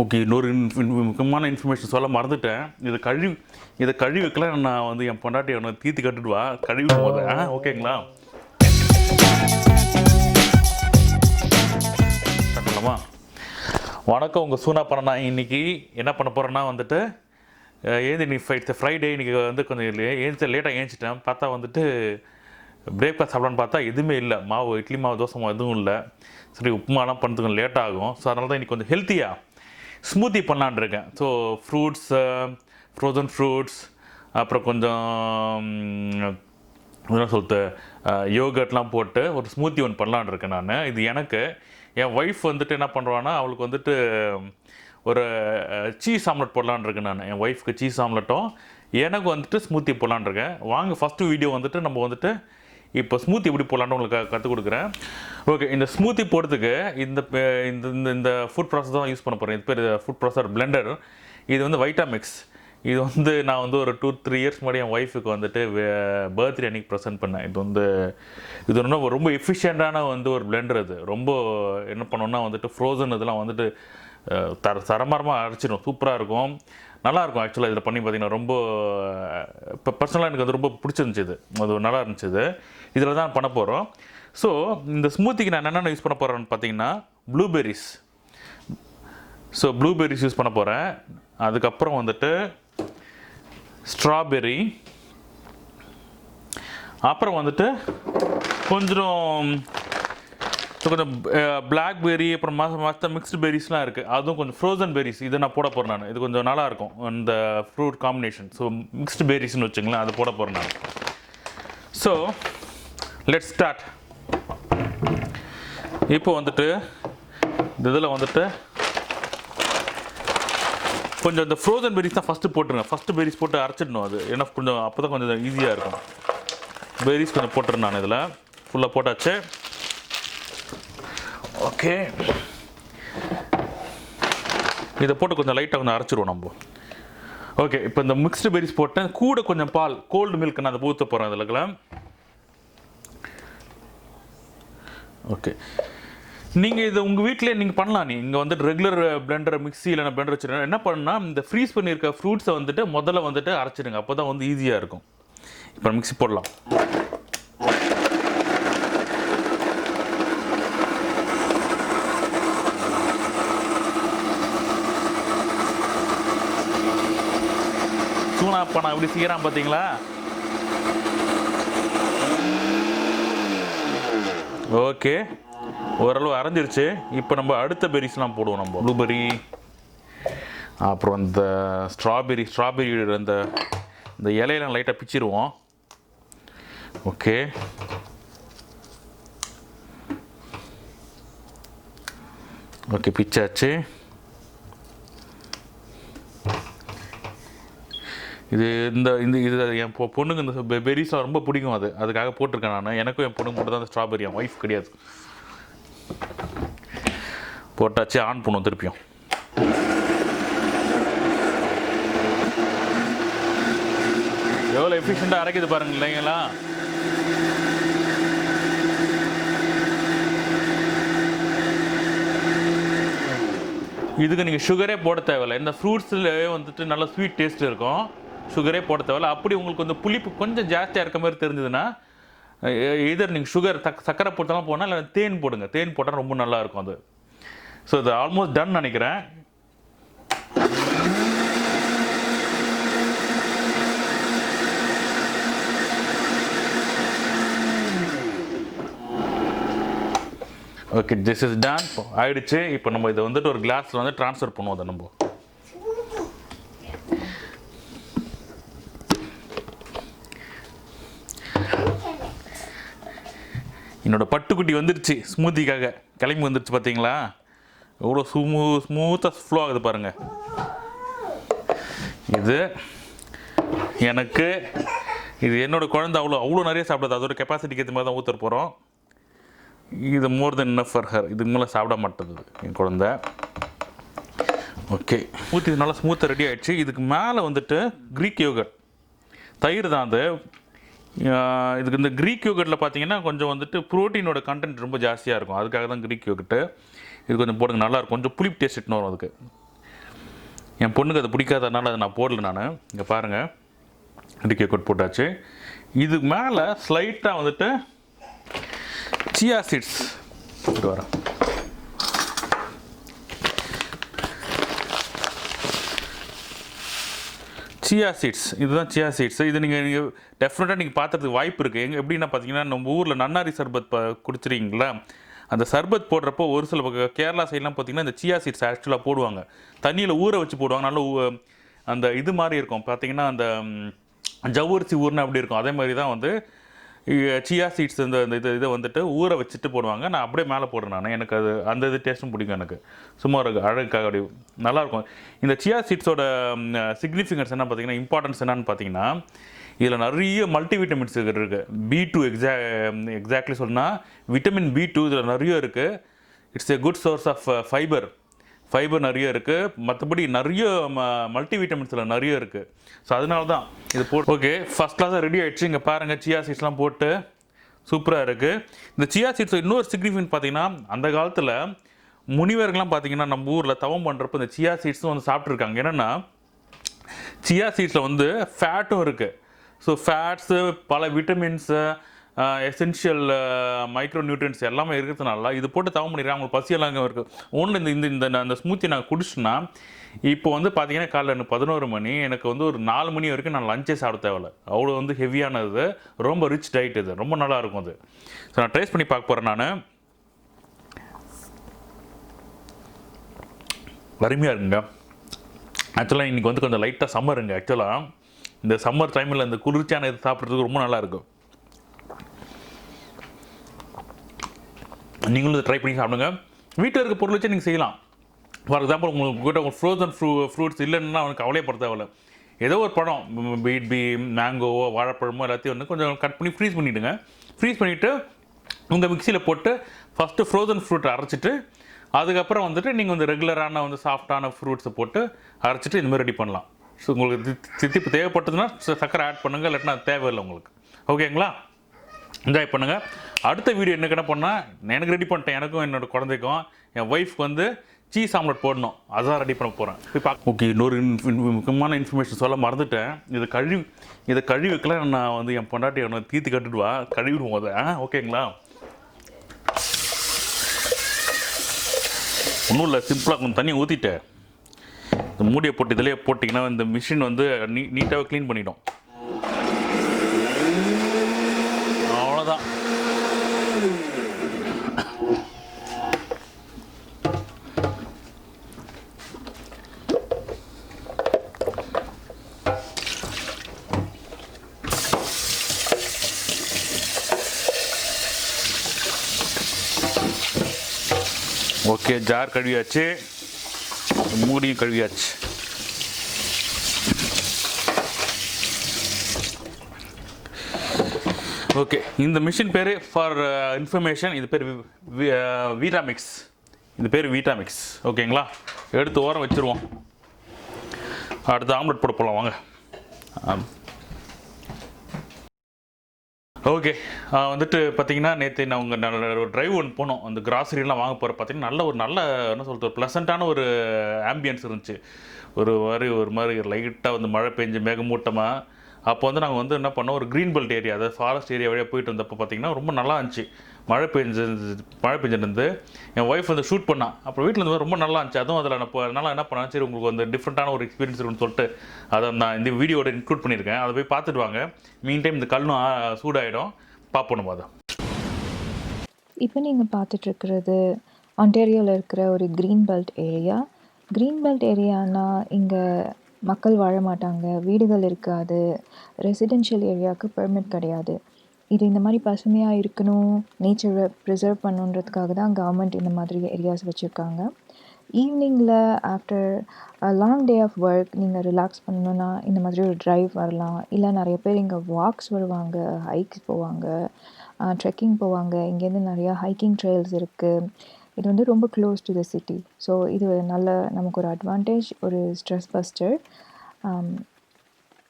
Okay, இன்னொரு முக்கியமான information சொல்ல மறந்துட்டேன். இதை கழுவிக்கலாம். நான் வந்து என் பொண்டாட்டி அவனை தீர்த்து கட்டுட்டு வா, கழுவி போத. ஓகேங்களா? கட்டலாமா? வணக்கம், உங்கள் சூனா பானா. இன்றைக்கி என்ன பண்ண போகிறேன்னா வந்துட்டு இன்னைக்கு ஃப்ரைடே. இன்றைக்கி வந்து கொஞ்சம் லேட்டாக ஏஞ்சிட்டேன். பார்த்தா வந்துட்டு பிரேக்ஃபாஸ்ட் சாப்பிடான்னு பார்த்தா எதுவுமே இல்லை. மாவு, இட்லி மாவு, தோசை மாவு எதுவும் இல்லை. சரி, உப்புமாலாம் பண்ணுறதுக்கு லேட் ஆகும். ஸோ அதனால தான் இன்றைக்கி கொஞ்சம் ஹெல்த்தியாக ஸ்மூத்தி பண்ணலான் இருக்கேன். ஸோ ஃப்ரூட்ஸ், ஃப்ரோசன் ஃப்ரூட்ஸ், அப்புறம் கொஞ்சம் என்ன சொல்லிட்டு யோகர்ட்லாம் போட்டு ஒரு ஸ்மூத்தி ஒன்று பண்ணலான் இருக்கேன் நான். இது எனக்கு என் ஒய்ஃப் வந்துட்டு என்ன பண்ணுறான்னா, அவளுக்கு வந்துட்டு ஒரு சீஸ் ஆம்லெட் போடலான் இருக்கேன் நான். என் ஒய்ஃப்க்கு சீஸ் ஆம்லெட்டும் எனக்கு வந்துட்டு ஸ்மூத்தி போடலான் இருக்கேன். வாங்க, ஃபஸ்ட்டு வீடியோ வந்துட்டு நம்ம வந்துட்டு இப்போ ஸ்மூத்தி எப்படி போடலான்னு உங்களுக்கு கற்றுக் கொடுக்குறேன். ஓகே, இந்த ஸ்மூத்தி போடுறதுக்கு இந்த ஃபுட் ப்ராசஸ் தான் யூஸ் பண்ண போகிறேன். இது பேர் ஃபுட் ப்ராசஸர் பிளெண்டர். இது வந்து வைட்டாமிக்ஸ். இது வந்து நான் வந்து ஒரு 2-3 இயர்ஸ் முன்னாடி என் ஒய்ஃபுக்கு வந்துட்டு பர்த்டே அன்றைக்கி ப்ரெசென்ட் பண்ணேன். இது ரொம்ப எஃபிஷியண்ட்டான வந்து ஒரு பிளெண்டர். இது ரொம்ப என்ன பண்ணோன்னா வந்துட்டு ஃப்ரோசன் இதெல்லாம் வந்துட்டு தரமரமாக அரைச்சிடும். சூப்பராக இருக்கும், நல்லாயிருக்கும். ஆக்சுவலாக இதில் பண்ணி பார்த்தீங்கன்னா ரொம்ப இப்போ பர்சனலாக எனக்கு அது ரொம்ப பிடிச்சிருந்துச்சி. அது நல்லா இருந்துச்சு. இதில் தான் பண்ண போகிறோம். ஸோ இந்த ஸ்மூத்திக்கு நான் என்னென்ன யூஸ் பண்ண போகிறேன்னு பார்த்தீங்கன்னா, ப்ளூபெர்ரிஸ். ஸோ ப்ளூபெர்ரிஸ் யூஸ் பண்ண போகிறேன். அதுக்கப்புறம் வந்துட்டு ஸ்ட்ராபெர்ரி, அப்புறம் வந்துட்டு கொஞ்சம் பிளாக்பெர்ரி, அப்புறம் மற்ற மிக்ஸ்டு பெர்ரிஸ்லாம் இருக்குது. அதுவும் கொஞ்சம் ஃப்ரோசன் பெர்ரிஸ். இதை நான் போட போகிறேன் நான். இது கொஞ்சம் நல்லாயிருக்கும் இந்த ஃப்ரூட் காம்பினேஷன். ஸோ மிக்ஸ்டு பெர்ரிஸ்னு வச்சுங்களேன், அது போட போகிறேன் நான். So let's start. இப்போ வந்துட்டு இந்த இதில் வந்துட்டு கொஞ்சம் இந்த ஃப்ரோசன் பெர்ரிஸ் தான் ஃபஸ்ட்டு போட்டுருங்க. ஃபஸ்ட்டு பெர்ரிஸ் போட்டு அரைச்சிடணும். அது ஏன்னா கொஞ்சம் அப்போ தான் கொஞ்சம் ஈஸியாக இருக்கும். பெர்ரிஸ் கொஞ்சம் போட்டுருந்தேன் நான். இதில் ஃபுல்லாக போட்டாச்சு. ஓகே, இதை போட்டு கொஞ்சம் லைட்டாக கொஞ்சம் அரைச்சிடுவோம் நம்ம. ஓகே, இப்போ இந்த மிக்ஸ்டு பெர்ரிஸ் போட்டேன். கூட கொஞ்சம் பால், கோல்டு மில்க் நான் அதை ஊற்ற போகிறேன் இதில். ஓகே, நீங்கள் இது உங்கள் வீட்டிலே நீங்கள் பண்ணலாம். நீங்கள் வந்துட்டு ரெகுலர் பிளெண்டர், மிக்ஸி இல்லைனா பிளெண்டர் வச்சுருக்கேன். என்ன பண்ணணும்னா, இந்த ஃப்ரீஸ் பண்ணியிருக்க ஃப்ரூட்ஸை வந்துட்டு முதல்ல வந்துட்டு அரைச்சிடுங்க. அப்போ தான் வந்து ஈஸியாக இருக்கும். இப்போ மிக்ஸி போடலாம். சூனா பானா எப்படி செய்யறான் பார்த்தீங்களா? ஓகே, ஓரளவு அரைஞ்சிருச்சு. இப்போ நம்ம அடுத்த பெர்ரிஸ்லாம் போடுவோம். நம்ம ப்ளூபெர்ரி, அப்புறம் இந்த ஸ்ட்ராபெர்ரி இந்த இலையெல்லாம் லைட்டாக பிச்சிடுவோம். Okay, okay பிச்சாச்சு. இது என் பொண்ணுக்கு இந்த பெர்ரிஸ்லாம் ரொம்ப பிடிக்கும். அதுக்காக போட்டிருக்கேன் நான். எனக்கும் என் பொண்ணுக்கு மட்டும் தான் அந்த ஸ்ட்ராபெர்ரி, என் ஒய்ஃப் கிடையாது. போட்டாச்சு, ஆன் பண்ணுவோம் திருப்பியும். எவ்வளோ எஃபிஷியண்ட்டாக அரைக்குது பாருங்க இல்லைங்களா? இதுக்கு நீங்கள் சுகரே போட தேவையில்லை. இந்த ஃப்ரூட்ஸில் வந்துட்டு நல்ல ஸ்வீட் டேஸ்ட் இருக்கும். சுகரே போட தேவையில்ல. அப்படி உங்களுக்கு வந்து புளிப்பு கொஞ்சம் ஜாஸ்தியாக இருக்க மாதிரி தெரிஞ்சதுன்னா, இதர் நீங்கள் சக்கரை போட்டாலும் போனால், இல்லை தேன் போடுங்க. தேன் போட்டால் ரொம்ப நல்லாயிருக்கும் அது. ஸோ இது ஆல்மோஸ்ட் டன் நினைக்கிறேன். ஓகே, திஸ் இஸ் டன் ஆயிடுச்சு. இப்போ நம்ம இதை வந்துட்டு ஒரு கிளாஸில் வந்து ட்ரான்ஸ்ஃபர் பண்ணுவோம். அதை நம்ம என்னோட பட்டுக்குட்டி வந்துருச்சு. ஸ்மூத்திக்காக கிளம்பி வந்துருச்சு. பார்த்தீங்களா எவ்வளோ ஸ்மூத்தாக ஃப்ளோ ஆகுது பாருங்கள். இது என்னோடய குழந்தை அவ்வளோ நிறைய சாப்பிடாது. அதோட கெப்பாசிட்டிக்கு ஏற்ற மாதிரி தான் ஊற்ற போகிறோம். இது மோர் தென் இனஃப் ஃபார் ஹர். இதுக்கு மேலே சாப்பிட மாட்டேங்குது என் குழந்தை. ஓகே, ஊற்றி நல்லா ஸ்மூத்தாக ரெடி ஆகிடுச்சு. இதுக்கு மேலே வந்துட்டு க்ரீக் யோகர்ட், தயிர் தான் அது. இதுக்கு இந்த க்ரீக் யோகர்ட்டில் பார்த்தீங்கன்னா கொஞ்சம் வந்துட்டு ப்ரோட்டீனோட கண்டென்ட் ரொம்ப ஜாஸ்தியாக இருக்கும். அதுக்காக தான் க்ரீக் யோகர்ட்டு. இது கொஞ்சம் போடுங்க, நல்லாயிருக்கும். கொஞ்சம் புளிப்பு டேஸ்ட் இட்டுன்னு வரும் அதுக்கு. என் பொண்ணுக்கு அது பிடிக்காதனால அதை நான் போடல நான். இங்கே பாருங்கள், டிக்கே கோட் போட்டாச்சு. இது மேலே ஸ்லைட்டாக வந்துட்டு சியா சீட்ஸ் போட்டு வரேன். சியா சீட்ஸ், இதுதான் சியா சீட்ஸ். இது நீங்கள் டெஃபினட்டாக நீங்கள் பார்த்துறதுக்கு வாய்ப்பு இருக்குது. எப்படின்னா பார்த்தீங்கன்னா, நம்ம ஊரில் நன்னாரி சர்பத் குடிச்சிருக்கீங்களா, அந்த சர்பத் போடுறப்போ ஒரு சில கேரளா சைட்லாம் பார்த்தீங்கன்னா இந்த சியா சீட்ஸ் ஆக்சுவலாக போடுவாங்க, தண்ணியில் ஊற வச்சு போடுவாங்க. நல்ல அந்த இது மாதிரி இருக்கும் பார்த்தீங்கன்னா, அந்த ஜவ்வரிசி ஊர்னு அப்படி இருக்கும். அதே மாதிரி தான் வந்து சியா சீட்ஸ் இதை வந்துட்டு ஊற வச்சுட்டு போடுவாங்க. நான் அப்படியே மேலே போடுறேன். எனக்கு அது அந்த இது டேஸ்ட்டும் பிடிக்கும். எனக்கு சும்மா ஒரு அழகுக்காக அப்படி நல்லாயிருக்கும். இந்த சியா சீட்ஸோட சிக்னிஃபிகன்ஸ் என்ன பார்த்தீங்கன்னா, இம்பார்ட்டன்ஸ் என்னன்னு பார்த்தீங்கன்னா, இதில் நிறைய மல்டிவிட்டமின்ஸ் இருக்குது. B2 எக்ஸாக்ட்லி சொன்னால் விட்டமின் B2 இதில் நிறைய இருக்குது. It's a good source of fibre நிறைய இருக்குது. மற்றபடி நிறைய மல்டிவிட்டமின்ஸில் நிறைய இருக்குது. ஸோ அதனால தான் இது போட்டு. ஓகே, ஃபஸ்ட் கிளாஸாக ரெடி ஆகிடுச்சு. இங்கே பாருங்கள், சியா சீட்ஸ்லாம் போட்டு சூப்பராக இருக்குது. இந்த சியா சீட்ஸ் இன்னொரு சிக்னிஃபிகன்ட் பார்த்தீங்கன்னா, அந்த காலத்தில் முனிவர்கள்லாம் பார்த்தீங்கன்னா நம்ம ஊரில் தவம் பண்ணுறப்போ இந்த சியா சீட்ஸும் வந்து சாப்பிட்ருக்காங்க. என்னென்னா, சியா சீட்ஸில் வந்து ஃபேட்டும் இருக்குது. ஸோ ஃபேட்ஸு, பல விட்டமின்ஸு, எசென்ஷியல் மைக்ரோ நியூட்ரியன்ஸ் எல்லாமே இருக்கிறதுனால இது போட்டு தவம் பண்ணிடுறாங்க. அவங்களுக்கு பசியெல்லாம் அங்கே இருக்குது. ஒன்றும் இந்த ஸ்மூத்தி நான் குடிச்சுன்னா இப்போ வந்து பார்த்தீங்கன்னா காலைல எனக்கு 11 மணி, எனக்கு வந்து ஒரு 4 மணி வரைக்கும் நான் லஞ்சே சாப்பிட தேவையில்ல. அவ்வளோ வந்து ஹெவியானது, ரொம்ப ரிச் டயட் இது, ரொம்ப நல்லாயிருக்கும் அது. ஸோ நான் ட்ரேஸ் பண்ணி பார்க்க போகிறேன். நான் அருமையாக இருக்குங்க. ஆக்சுவலாக இன்றைக்கி வந்து கொஞ்சம் லைட்டாக சம்மருங்க. ஆக்சுவலாக இந்த சம்மர் டைமில் இந்த குளிர்ச்சியான இது சாப்பிட்றதுக்கு ரொம்ப நல்லாயிருக்கும். நீங்களும் ட்ரை பண்ணி சாப்பிடுங்க. வீட்டில் இருக்க பொருள் வச்சு நீங்கள் செய்யலாம். ஃபார் எக்ஸாம்பிள், உங்களுக்கு ஃப்ரோசன் ஃப்ரூட்ஸ் இல்லைன்னா அவனுக்கு கவலையப்பட தேவையில்ல. ஏதோ ஒரு பழம், பீட்பி, மேங்கோவோ, வாழைப்பழமோ எல்லாத்தையும் வந்து கொஞ்சம் கட் பண்ணி ஃப்ரீஸ் பண்ணிவிடுங்க. ஃப்ரீஸ் பண்ணிவிட்டு உங்கள் மிக்சியில் போட்டு ஃபஸ்ட்டு ஃப்ரோசன் ஃப்ரூட்டை அரைச்சிட்டு, அதுக்கப்புறம் வந்துட்டு நீங்கள் வந்து ரெகுலரான வந்து சாஃப்டான ஃப்ரூட்ஸை போட்டு அரைச்சிட்டு இந்தமாதிரி ரெடி பண்ணலாம். ஸோ உங்களுக்கு தித்திப்பு தேவைப்பட்டதுன்னா சக்கரை ஆட் பண்ணுங்கள், இல்லாட்டினா அது தேவையில்லை உங்களுக்கு. ஓகேங்களா? என்ஜாய் பண்ணுங்கள். அடுத்த வீடியோ என்ன பண்ணால், எனக்கு ரெடி பண்ணிட்டேன், எனக்கும் என்னோடய குழந்தைக்கும். என் ஒய்ஃப்க்கு வந்து சீஸ் ஆம்லெட் போடணும், அதுதான் ரெடி பண்ண போகிறேன். போய் பார்க்க. ஓகே, இன்னொரு முக்கியமான இன்ஃபர்மேஷன் சொல்ல மறந்துட்டேன். இதை கழுவி வைக்கலாம். நான் வந்து என் பொண்டாட்டி அவனை தீர்த்து கட்டுடுவா, கழுவிடுவோம் அதை. ஓகேங்களா? ஒன்றும் இல்லை, சிம்பிளாக கொஞ்சம் தண்ணி ஊற்றிட்டு இந்த மூடியை போட்டு இதிலே போட்டிங்கன்னா இந்த மிஷின் வந்து நீட்டாக க்ளீன் பண்ணிடும். அவ்வளோதான். ஓகே, ஜார் கழுவியாச்சு, மூடியும் கழுவியாச்சு. ஓகே, இந்த மிஷின் பேர் ஃபார் இன்ஃபர்மேஷன், இது பேர் வீட்டாமிக்ஸ். இது பேர் வீட்டாமிக்ஸ். ஓகேங்களா? எடுத்து ஓரம் வச்சுருவோம். அடுத்து ஆம்லெட் போட போகலாம் வாங்க. ஓகே, வந்துட்டு பார்த்தீங்கன்னா நேற்று நான் உங்கள் ஒரு ட்ரைவ் ஒன்று போனோம். அந்த கிராசரிலாம் வாங்க போகிற பார்த்தீங்கன்னா நல்ல என்ன சொல்கிறது, ஒரு ப்ளசண்ட்டான ஒரு ஆம்பியன்ஸ் இருந்துச்சு. ஒரு மாதிரி லைட்டாக வந்து மழை பெஞ்சு மேகமூட்டமாக. அப்போ வந்து நாங்கள் வந்து என்ன பண்ணோம், ஒரு க்ரீன் பெல்ட் ஏரியா, அதாவது ஃபாரஸ்ட் ஏரியா வழியாக போயிட்டு வந்தப்போ பார்த்தீங்கன்னா ரொம்ப நல்லா இருந்துச்சு. மழை பெஞ்சிருந்து என் ஒய்ஃப் வந்து ஷூட் பண்ணான். அப்புறம் வீட்டில் இருந்து ரொம்ப நல்லா இருந்துச்சு. அதுவும் அதில் நான் அதனால் என்ன பண்ணேன், சரி உங்களுக்கு வந்து டிஃப்ரெண்ட்டான ஒரு எக்ஸ்பீரியன்ஸ் இருக்குன்னு சொல்லிட்டு அதை நான் இந்த வீடியோட இன்க்ளூட் பண்ணியிருக்கேன். அதை போய் பார்த்துட்டு வாங்க. மீன் டைம் இந்த கல்லும் சூடாகிடும், பார்ப்போம் அதை. இப்போ நீங்கள் பார்த்துட்ருக்கிறது ஆன்டேரியோவில் இருக்கிற ஒரு green belt area. Green belt ஏரியானா இங்கே மக்கள் வாழ மாட்டாங்க, வீடுகள் இருக்காது, ரெசிடென்ஷியல் ஏரியாவுக்கு பெர்மிட் கிடையாது. இது இந்த மாதிரி பசுமையாக இருக்கணும், நேச்சரை ப்ரிசர்வ் பண்ணுன்றதுக்காக தான் கவர்மெண்ட் இந்த மாதிரி ஏரியாஸ் வச்சுருக்காங்க. ஈவினிங்கில் after long day of work நீங்கள் ரிலாக்ஸ் பண்ணணுன்னா இந்த மாதிரி ஒரு ட்ரைவ் வரலாம். இல்லை நிறைய பேர் இங்கே வாக்ஸ் வருவாங்க, ஹைக்ஸ் போவாங்க, ட்ரெக்கிங் போவாங்க. இங்கேருந்து நிறையா ஹைக்கிங் ட்ரெயில்ஸ் இருக்குது. இது வந்து ரொம்ப close to the city. So இது நல்ல நமக்கு ஒரு அட்வான்டேஜ், ஒரு ஸ்ட்ரெஸ் பஸ்டர்.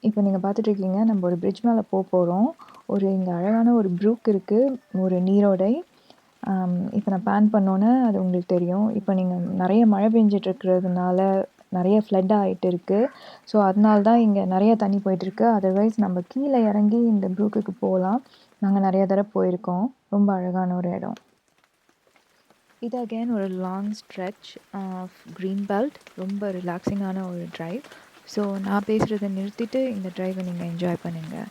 இப்போ நீங்கள் பார்த்துட்ருக்கீங்க, நம்ம ஒரு பிரிட்ஜ் மேலே போகிறோம். இங்கே அழகான ஒரு ப்ரூக் இருக்குது, ஒரு நீரோடை. இப்போ நான் பேன் பண்ணோன்னே அது உங்களுக்கு தெரியும். இப்போ நீங்கள் நிறைய மழை பெஞ்சிட்ருக்கிறதுனால நிறைய ஃப்ளட் ஆகிட்டு இருக்குது. ஸோ அதனால தான் இங்கே நிறைய தண்ணி போயிட்டுருக்கு. அதர்வைஸ் நம்ம கீழே இறங்கி இந்த ப்ரூக்குக்கு போகலாம். நாங்கள் நிறைய தடவை போயிருக்கோம். ரொம்ப அழகான ஒரு இடம். இது அகெயின் ஒரு long stretch of green belt. ரொம்ப ரிலாக்ஸிங்கான ஒரு ட்ரைவ். ஸோ நான் பேசுகிறத நிறுத்திட்டு இந்த ட்ரைவை நீங்கள் என்ஜாய் பண்ணுங்கள்.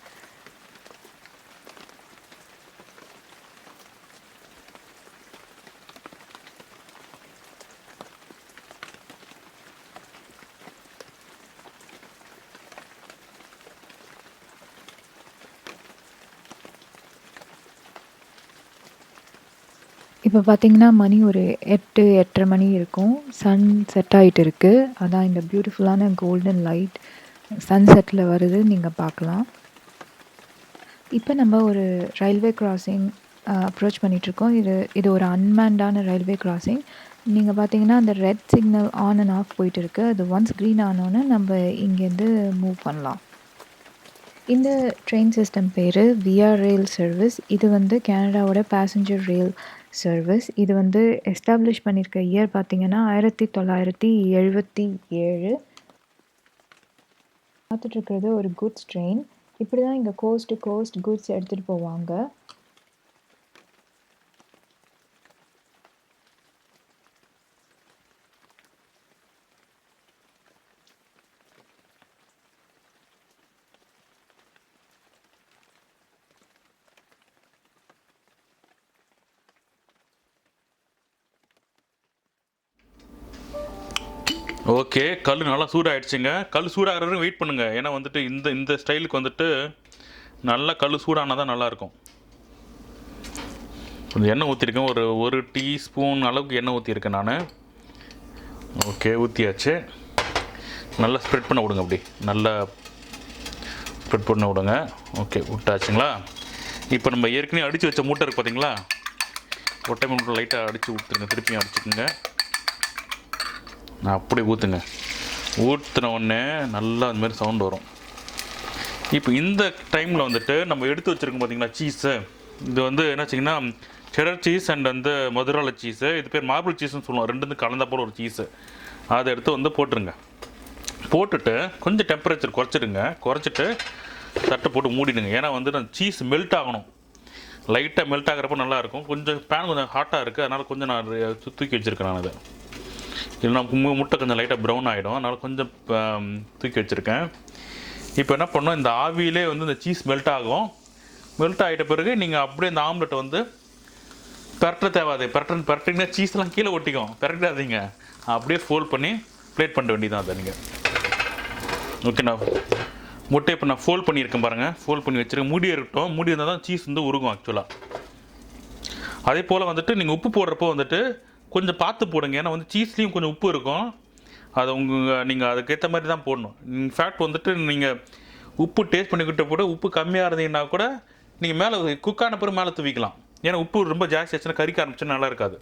இப்போ பார்த்தீங்கன்னா மணி ஒரு 8, 8:30 மணி இருக்கும். சன் செட் ஆகிட்டு இருக்குது. அதான் இந்த பியூட்டிஃபுல்லான கோல்டன் லைட் சன்செட்டில் வருது, நீங்கள் பார்க்கலாம். இப்போ நம்ம ஒரு ரயில்வே கிராசிங் அப்ரோச் பண்ணிகிட்ருக்கோம். இது ஒரு அன்மேன்டான ரயில்வே கிராசிங். நீங்கள் பார்த்தீங்கன்னா அந்த red signal on and half போயிட்டு இருக்கு. அது ஒன்ஸ் க்ரீன் ஆனோன்னே நம்ம இங்கேருந்து மூவ் பண்ணலாம். இந்த ட்ரெயின் சிஸ்டம் பேர் விஆர் ரயில் சர்வீஸ். இது வந்து கனடாவோட பேசஞ்சர் ரயில் சர்வீஸ். இது வந்து எஸ்டாப்ளிஷ் பண்ணியிருக்க இயர் பார்த்தீங்கன்னா 1977. பார்த்துட்ருக்கிறது ஒரு குட்ஸ் ட்ரெயின். இப்படி தான் இங்கே கோஸ்ட் டு கோஸ்ட் குட்ஸ் எடுத்துகிட்டு போவாங்க. ஓகே, கல் நல்லா சூடாகிடுச்சுங்க. கல் சூடாகிறது வெயிட் பண்ணுங்கள். ஏன்னா வந்துட்டு இந்த ஸ்டைலுக்கு வந்துட்டு நல்லா கல் சூடானால் தான் நல்லாயிருக்கும். கொஞ்சம் எண்ணெய் ஊற்றிருக்கேன். ஒரு டீஸ்பூன் அளவுக்கு எண்ணெய் ஊற்றிருக்கேன் நான். ஓகே, ஊற்றியாச்சு. நல்லா ஸ்ப்ரெட் பண்ண விடுங்க. அப்படி நல்லா ஸ்ப்ரெட் பண்ண விடுங்க. ஓகே, விட்டாச்சுங்களா? இப்போ நம்ம ஏற்கனவே அடித்து வச்ச மூட்டை இருக்குது பார்த்தீங்களா? ஒரு டைம் மூட்டை லைட்டாக அடித்து ஊற்றுருங்க. திருப்பியும் அடிச்சுக்குங்க. நான் அப்படி ஊற்றுங்க. ஊற்றின உடனே நல்லா அதுமாரி சவுண்டு வரும். இப்போ இந்த டைமில் வந்துட்டு நம்ம எடுத்து வச்சுருக்கோம் பார்த்தீங்களா சீஸு. இது வந்து என்ன வச்சிங்கன்னா செடர் சீஸ் அண்ட் வந்து மதுரால சீஸு. இது பேர் மார்பிள் சீஸ்ன்னு சொல்லுவோம். ரெண்டு கலந்த போல் ஒரு சீஸு. அதை எடுத்து வந்து போட்டுருங்க. போட்டுட்டு கொஞ்சம் டெம்பரேச்சர் குறைச்சிட்டு தட்டை போட்டு மூடிடுங்க. ஏன்னா வந்து அந்த சீஸ் மெல்ட் ஆகணும். லைட்டாக மெல்ட் ஆகிறப்ப நல்லாயிருக்கும். கொஞ்சம் பேன் கொஞ்சம் ஹாட்டாக இருக்குது. அதனால் கொஞ்சம் நான் தூக்கி வச்சுருக்கேன். நான் அதை இல்லைனா முட்டை கொஞ்சம் லைட்டாக ப்ரௌன் ஆகிடும். அதனால் கொஞ்சம் தூக்கி வச்சுருக்கேன். இப்போ என்ன பண்ணோம், இந்த ஆவியிலே வந்து இந்த சீஸ் மெல்ட் ஆகும். மெல்ட் ஆகிட்ட பிறகு நீங்கள் அப்படியே இந்த ஆம்லெட்டை வந்து பரட்ட தேவாது. பரட்டிங்கன்னா சீஸ்லாம் கீழே ஒட்டிக்கும். பரட்டாதீங்க. அப்படியே ஃபோல்ட் பண்ணி ப்ளேட் பண்ண வேண்டியதான். அதை நீங்கள் ஓகேண்ணா. முட்டை இப்போ நான் ஃபோல்ட் பண்ணியிருக்கேன் பாருங்கள். ஃபோல்ட் பண்ணி வச்சுருக்கேன். மூடி இருக்கட்டும். மூடி இருந்தால் தான் சீஸ் வந்து உருகும் ஆக்சுவலாக. அதே போல் வந்துட்டு நீங்கள் உப்பு போடுறப்போ வந்துட்டு கொஞ்சம் பார்த்து போடுங்க. ஏன்னா வந்து சீஸ்லேயும் கொஞ்சம் உப்பு இருக்கும். அதை நீங்கள் அதுக்கேற்ற மாதிரி தான் போடணும். இன்ஃபேக்ட் வந்துட்டு நீங்கள் உப்பு டேஸ்ட் பண்ணிக்கிட்ட போட்டு உப்பு கம்மியாக இருந்தீங்கன்னா கூட நீங்கள் மேலே குக்கான பிறகு மேலே தூவிக்கலாம். ஏன்னா உப்பு ரொம்ப ஜாஸ்தி ஆச்சுன்னா கறிக்க ஆரம்பிச்சுன்னா நல்லா இருக்காது.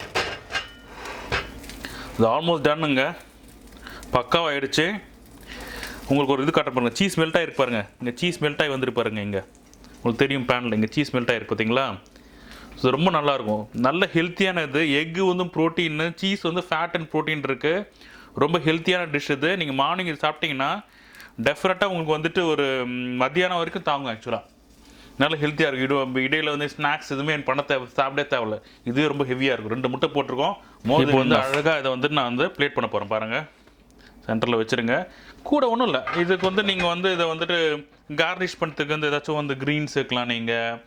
இது ஆல்மோஸ்ட் டன்னுங்க. பக்காவாகிடுச்சு. உங்களுக்கு ஒரு இது காட்ட பாருங்கள். சீஸ் மெல்ட் ஆகிருக்கு பாருங்கள். இங்கே சீஸ் மெல்ட் ஆகி வந்துட்டு பாருங்கள். இங்கே உங்களுக்கு தெரியும் பேனில் இங்கே சீஸ் மெல்ட் ஆகிருக்கு பார்த்தீங்களா? ஸோ ரொம்ப நல்லாயிருக்கும். நல்ல ஹெல்த்தியான இது. எக்கு வந்து ப்ரோட்டீன்னு, சீஸ் வந்து ஃபேட் அண்ட் ப்ரோட்டீன் இருக்குது. ரொம்ப ஹெல்த்தியான டிஷ் இது. நீங்கள் மார்னிங் இது சாப்பிட்டீங்கன்னா டெஃபினட்டாக உங்களுக்கு வந்துட்டு ஒரு மத்தியானம் வரைக்கும் தாங்கும். ஆக்சுவலாக நல்ல ஹெல்த்தியாக இருக்கும். இடையில் வந்து ஸ்நாக்ஸ் எதுவுமே சாப்பிடவே தேவையில்ல. இதுவே ரொம்ப ஹெவியாக இருக்கும். 2 முட்டை போட்டிருக்கோம். இப்போ வந்து அழகாக இதை வந்துட்டு நான் வந்து பிளேட் பண்ண போகிறேன். பாருங்கள், சென்டரில் வச்சுருங்க. கூட ஒன்றும் இல்லை. இதுக்கு வந்து நீங்கள் வந்து இதை வந்துட்டு கார்னிஷ் பண்ணுறதுக்கு வந்து ஏதாச்சும் வந்து க்ரீன்ஸ் வைக்கலாம். நீங்கள்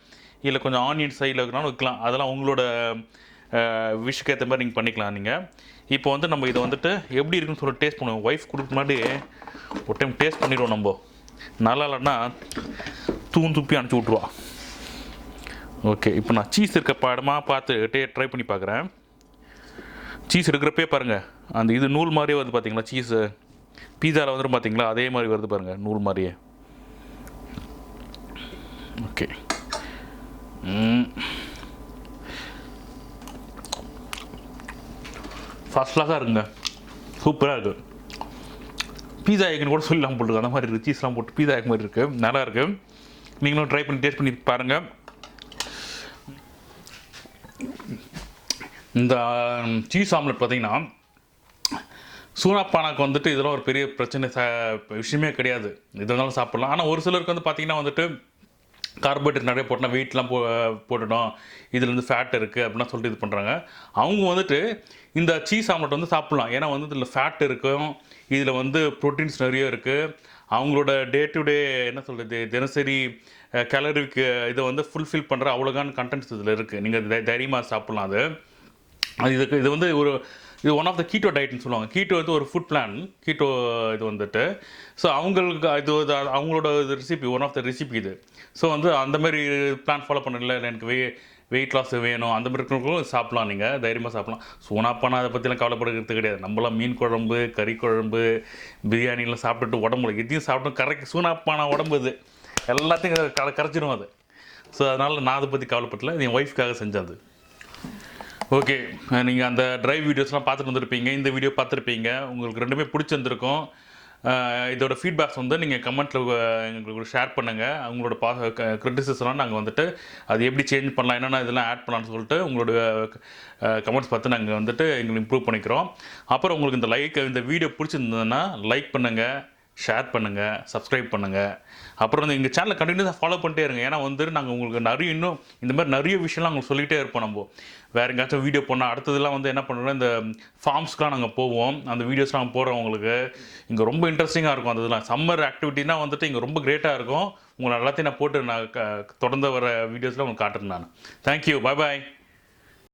இல்லை கொஞ்சம் ஆனியன் சைடில் வைக்கலாம்னு வைக்கலாம். அதெல்லாம் உங்களோட விஷுக்கு ஏற்ற மாதிரி நீங்கள் பண்ணிக்கலாம். நீங்கள் இப்போ வந்து நம்ம இதை வந்துட்டு எப்படி இருக்குன்னு சொல்லி டேஸ்ட் பண்ணுவோம். ஒய்ஃப் கொடுக்க முன்னாடி ஒரு டைம் டேஸ்ட் பண்ணிடுவோம். நம்ம நல்லா இல்லைன்னா துப்பி அனுப்பிச்சி விட்ருவோம். ஓகே, இப்போ நான் சீஸ் இருக்க படமாக பார்த்து ட்ரை பண்ணி பார்க்குறேன். சீஸ் எடுக்கிறப்பே பாருங்கள், அந்த இது நூல் மாதிரியே வருது பார்த்தீங்களா? சீஸு பீஸாவில் வந்துடும் பார்த்தீங்களா? அதே மாதிரி வருது பாருங்கள், நூல் மாதிரியே. ஓகே, ஃபர்ஸ்ட் கிளாஸாக இருக்குங்க. சூப்பராக இருக்குது. பீஸா எக்குன்னு கூட சொல்லலாம் போட்டுருக்கு. அந்த மாதிரி இருக்குது. சீஸ்லாம் போட்டு பீஸா எக் மாதிரி இருக்குது. நல்லா இருக்குது. நீங்களும் ட்ரை பண்ணி டேஸ்ட் பண்ணி பாருங்கள். இந்த சீஸ் ஆம்லெட் பார்த்தீங்கன்னா சூனா பானாக்கு வந்துட்டு இதெல்லாம் ஒரு பெரிய பிரச்சனை விஷயமே கிடையாது. எது வேணாலும் சாப்பிடலாம். ஆனால் ஒரு சிலருக்கு வந்து பார்த்தீங்கன்னா வந்துட்டு கார்போஹைட்ரேட் நிறைய போட்டோம்னா வெயிட்லாம் போட்டுடும், இதில் வந்து ஃபேட் இருக்குது அப்படின்னா சொல்லிட்டு இது பண்ணுறாங்க. அவங்க வந்துட்டு இந்த சீஸ் ஆம்லெட் வந்து சாப்பிட்லாம். ஏன்னா வந்து இதில் ஃபேட் இருக்கும், இதில் வந்து ப்ரோட்டீன்ஸ் நிறைய இருக்குது. அவங்களோட டே டு டே என்ன சொல்கிறது, தினசரி கேலரிக்கு இதை வந்து ஃபுல்ஃபில் பண்ணுற அவ்வளோகான கண்டென்ட்ஸ் இதில் இருக்குது. நீங்கள் தைரியமாக சாப்பிட்லாம் அது. இது வந்து இது ஒன் ஆஃப் த கீட்டோ டயட்னு சொல்லுவாங்க. கீட்டோ வந்து ஒரு ஃபுட் பிளான். கீட்டோ இது வந்துட்டு ஸோ அவங்களுக்கு அவங்களோட recipe, one of the recipe இது. ஸோ வந்து அந்த மாதிரி பிளான் ஃபாலோ பண்ணல, எனக்கு வெயிட் லாஸ் வேணும் அந்த மாதிரி இருக்கிறவங்களும் சாப்பிட்லாம். நீங்கள் தைரியமாக சாப்பிட்லாம். சூனா பானா அதை பற்றிலாம் கவலைப்படுறது கிடையாது. நம்மளாம் மீன் குழம்பு, கறி குழம்பு, பிரியாணிலாம் சாப்பிட்டுட்டு உடம்புல எதையும் சாப்பிட்டு கரெக்ட் சூனா பானா உடம்பு இது எல்லாத்தையும் கரைச்சிடும் அது. ஸோ அதனால் நான் அதை பற்றி கவலைப்படல. இது என் ஒய்ஃப்காக செஞ்சது. ஓகே, நீங்கள் அந்த ட்ரைவ் வீடியோஸ்லாம் பார்த்துட்டு வந்துருப்பீங்க, இந்த வீடியோ பார்த்துருப்பீங்க. உங்களுக்கு ரெண்டுமே பிடிச்சிருந்துருக்கும். இதோட ஃபீட்பேக்ஸ் வந்து நீங்கள் கமெண்ட்டில் எங்களுக்கு ஷேர் பண்ணுங்கள். உங்களோட கிரிட்டிசிசம்லாம் நாங்கள் வந்துட்டு அது எப்படி சேஞ்ச் பண்ணலாம், என்னென்ன இதெல்லாம் ஆட் பண்ணலான்னு சொல்லிட்டு உங்களோட கமெண்ட்ஸ் பார்த்து நாங்கள் வந்துட்டு எங்களை இம்ப்ரூவ் பண்ணிக்கிறோம். அப்புறம் உங்களுக்கு இந்த வீடியோ பிடிச்சிருந்ததுன்னா லைக் பண்ணுங்கள், ஷேர் பண்ணுங்கள், சப்ஸ்கிரைப் பண்ணுங்கள். அப்புறம் வந்து எங்கள் சேனலை கண்டினியூஸாக ஃபாலோ பண்ணிட்டே இருங்க. ஏன்னா வந்துட்டு நாங்கள் உங்களுக்கு இன்னும் இந்த மாதிரி நிறைய விஷயம்லாம் உங்களுக்கு சொல்லிகிட்டே இருப்போம். நம்ம வேறு எங்கேயாச்சும் வீடியோ பண்ணால் அடுத்ததெல்லாம் வந்து என்ன பண்ணுறோம், இந்த ஃபார்ம்ஸ்க்கெலாம் நாங்கள் போவோம். அந்த வீடியோஸ்லாம் நாங்கள் போடுறோம். உங்களுக்கு இங்கே ரொம்ப இன்ட்ரெஸ்டிங்காக இருக்கும். அந்த இதெல்லாம் சம்மர் ஆக்டிவிட்டினா வந்துட்டு இங்கே ரொம்ப கிரேட்டாக இருக்கும். உங்களை எல்லாத்தையும் நான் போட்டு தொடர்ந்து வர வீடியோஸில் உங்களுக்கு காட்டுறேன் நான். தேங்க்யூ, பாய் பாய்.